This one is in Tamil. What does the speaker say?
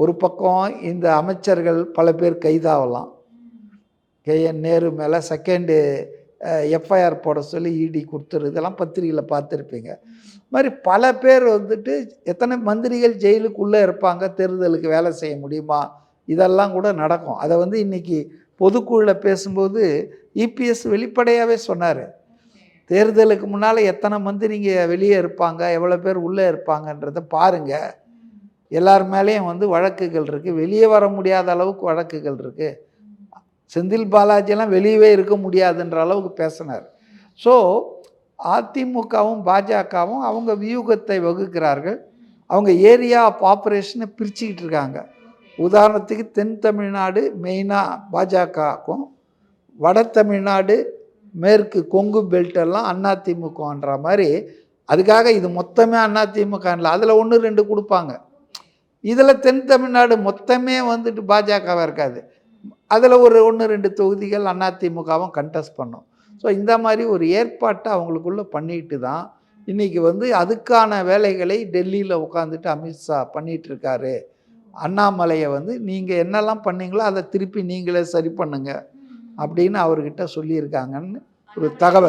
ஒரு பக்கம் இந்த அமைச்சர்கள் பல பேர் கைதாகலாம். KN நேரு மேலே செகண்டு எஃப்ஐஆர் போட சொல்லி இடி கொடுத்துரு, இதெல்லாம் பத்திரிகையில் பார்த்துருப்பீங்க. மாதிரி பல பேர் வந்துட்டு எத்தனை மந்திரிகள் ஜெயிலுக்குள்ளே இருப்பாங்க, தேர்தலுக்கு வேலை செய்ய முடியுமா, இதெல்லாம் கூட நடக்கும். அதை வந்து இன்றைக்கி பொதுக்குழுவில் பேசும்போது இபிஎஸ் வெளிப்படையாகவே சொன்னார். தேர்தலுக்கு முன்னால் எத்தனை மந்திரிங்க வெளியே இருப்பாங்க, எவ்வளோ பேர் உள்ளே இருப்பாங்கன்றதை பாருங்கள். எல்லார் மேலேயும் வந்து வழக்குகள் இருக்குது, வெளியே வர முடியாத அளவுக்கு வழக்குகள் இருக்குது. செந்தில் பாலாஜியெல்லாம் வெளியவே இருக்க முடியாதுன்ற அளவுக்கு பேசினார். ஸோ அதிமுகவும் பாஜகவும் அவங்க வியூகத்தை வகுக்கிறார்கள். அவங்க ஏரியா ஆஃப் ஆப்ரேஷனை பிரிச்சுக்கிட்டு இருக்காங்க. உதாரணத்துக்கு தென் தமிழ்நாடு மெயினாக பாஜகவுக்கும், வட தமிழ்நாடு மேற்கு கொங்கு பெல்ட்டெல்லாம் அதிமுகன்ற மாதிரி. அதுக்காக இது மொத்தமே அதிமுக இல்லை, அதில் 1-2 கொடுப்பாங்க. இதில் தென் தமிழ்நாடு மொத்தமே வந்துட்டு பாஜகவாக இருக்காது, அதில் ஒரு 1-2 தொகுதிகள் அதிமுகவும் கண்டெஸ்ட் பண்ணும். ஸோ இந்த மாதிரி ஒரு ஏற்பாட்டை அவங்களுக்குள்ளே பண்ணிட்டு தான் இன்றைக்கி வந்து அதுக்கான வேலைகளை டெல்லியில் உட்காந்துட்டு அமித்ஷா பண்ணிகிட்ருக்காரு. அண்ணாமலையை வந்து நீங்கள் என்னெல்லாம் பண்ணீங்களோ அதை திருப்பி நீங்களே சரி பண்ணுங்க அப்படின்னு அவர்கிட்ட சொல்லியிருக்காங்கன்னு ஒரு தகவல்.